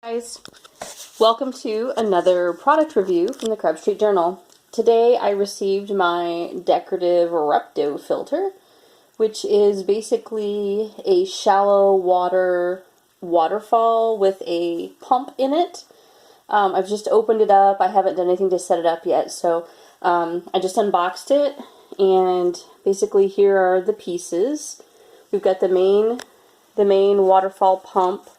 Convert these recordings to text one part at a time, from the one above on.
Guys, welcome to another product review from the Crab Street Journal. Today I received my Tetra Repto Filter, which is basically a shallow water waterfall with a pump in it. I've just opened it up. I haven't done anything to set it up yet, so I just unboxed it, and basically here are the pieces. We've got the main waterfall pump,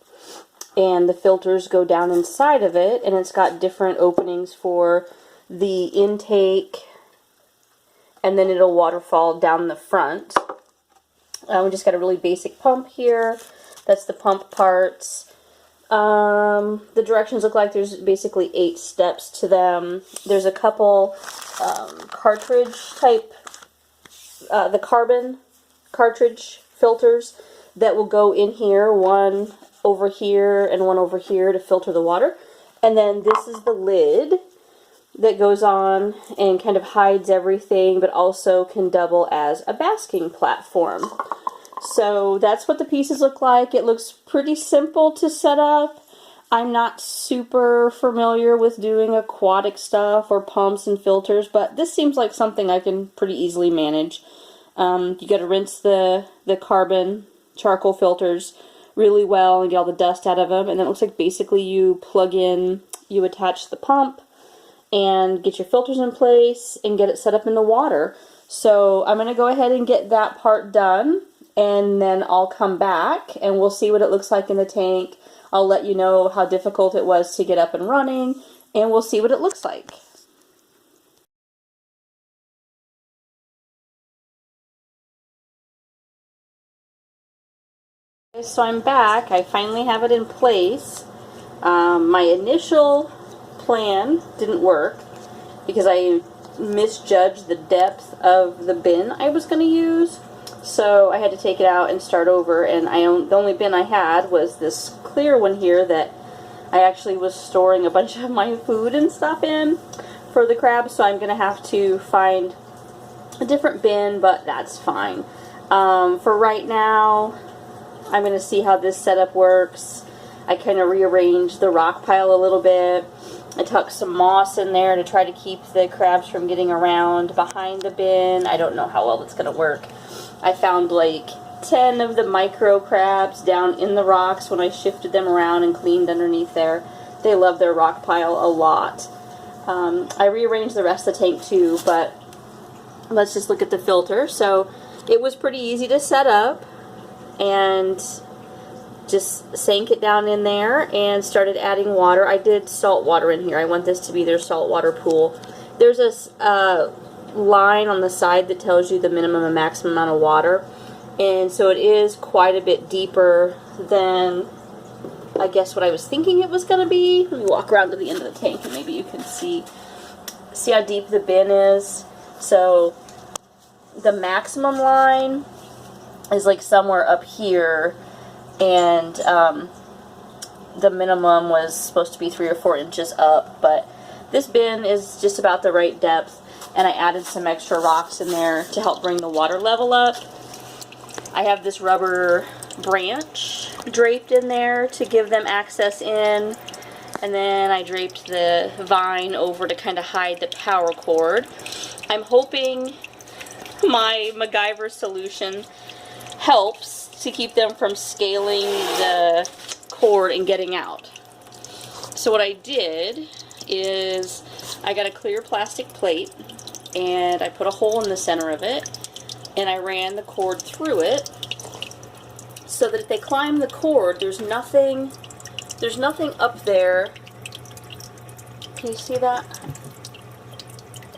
and the filters go down inside of it, and it's got different openings for the intake, and then it'll waterfall down the front. We just got a really basic pump here. That's the pump parts. The directions look like there's basically 8 steps to them. There's a couple cartridge type, the carbon cartridge filters that will go in here, one over here and one over here to filter the water. And then this is the lid that goes on and kind of hides everything, but also can double as a basking platform. So that's what the pieces look like. It looks pretty simple to set up. I'm not super familiar with doing aquatic stuff or pumps and filters, but this seems like something I can pretty easily manage. You got to rinse the carbon charcoal filters really well and get all the dust out of them, and then it looks like basically you plug in, you attach the pump and get your filters in place and get it set up in the water. So I'm going to go ahead and get that part done, and then I'll come back and we'll see what it looks like in the tank. I'll let you know how difficult it was to get up and running, and we'll see what it looks like. So I'm back. I finally have it in place. My initial plan didn't work because I misjudged the depth of the bin I was going to use. So I had to take it out and start over, and the only bin I had was this clear one here that I actually was storing a bunch of my food and stuff in for the crabs, so I'm going to have to find a different bin, but that's fine. For right now, I'm going to see how this setup works. I kind of rearranged the rock pile a little bit. I tucked some moss in there to try to keep the crabs from getting around behind the bin. I don't know how well that's going to work. I found like 10 of the micro crabs down in the rocks when I shifted them around and cleaned underneath there. They love their rock pile a lot. I rearranged the rest of the tank too, but let's just look at the filter. So it was pretty easy to set up, and just sank it down in there and started adding water. I did salt water in here. I want this to be their saltwater pool. There's a line on the side that tells you the minimum and maximum amount of water, and so it is quite a bit deeper than I guess what I was thinking it was going to be. Let me walk around to the end of the tank and maybe you can see how deep the bin is. So the maximum line is like somewhere up here, and the minimum was supposed to be 3 or 4 inches up, but this bin is just about the right depth, and I added some extra rocks in there to help bring the water level up. I have this rubber branch draped in there to give them access in, and then I draped the vine over to kind of hide the power cord. I'm hoping my MacGyver solution helps to keep them from scaling the cord and getting out. So what I did is I got a clear plastic plate and I put a hole in the center of it, and I ran the cord through it so that if they climb the cord, there's nothing up there. Can you see that?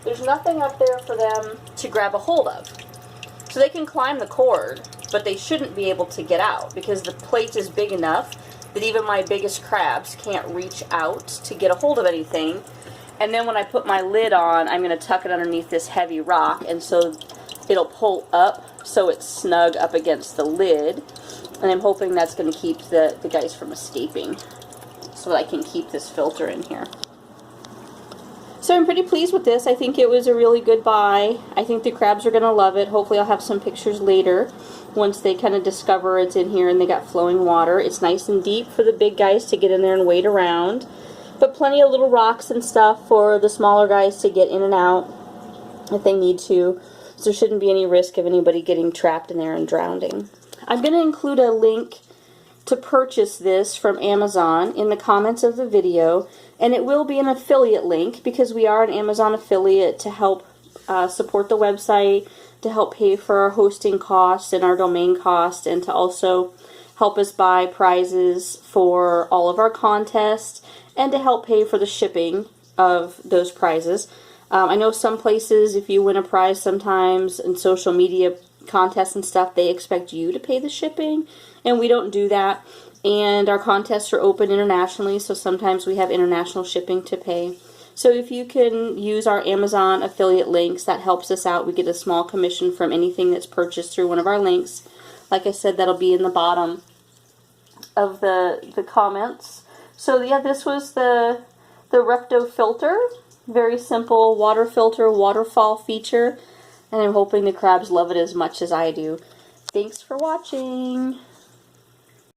There's nothing up there for them to grab a hold of. So they can climb the cord, but they shouldn't be able to get out because the plate is big enough that even my biggest crabs can't reach out to get a hold of anything. And then when I put my lid on, I'm going to tuck it underneath this heavy rock, and so it'll pull up so it's snug up against the lid. And I'm hoping that's going to keep the guys from escaping so that I can keep this filter in here. So I'm pretty pleased with this. I think it was a really good buy. I think the crabs are going to love it. Hopefully I'll have some pictures later once they kind of discover it's in here and they got flowing water. It's nice and deep for the big guys to get in there and wade around. But plenty of little rocks and stuff for the smaller guys to get in and out if they need to. So there shouldn't be any risk of anybody getting trapped in there and drowning. I'm going to include a link to purchase this from Amazon in the comments of the video, and it will be an affiliate link because we are an Amazon affiliate to help support the website, to help pay for our hosting costs and our domain costs, and to also help us buy prizes for all of our contests, and to help pay for the shipping of those prizes. I know some places, if you win a prize sometimes in social media contests and stuff, they expect you to pay the shipping, and we don't do that. And our contests are open internationally, so sometimes we have international shipping to pay. So if you can use our Amazon affiliate links, that helps us out. We get a small commission from anything that's purchased through one of our links. Like I said, that'll be in the bottom of the comments. So yeah, this was the Repto filter. Very simple water filter, waterfall feature. And I'm hoping the crabs love it as much as I do. Thanks for watching.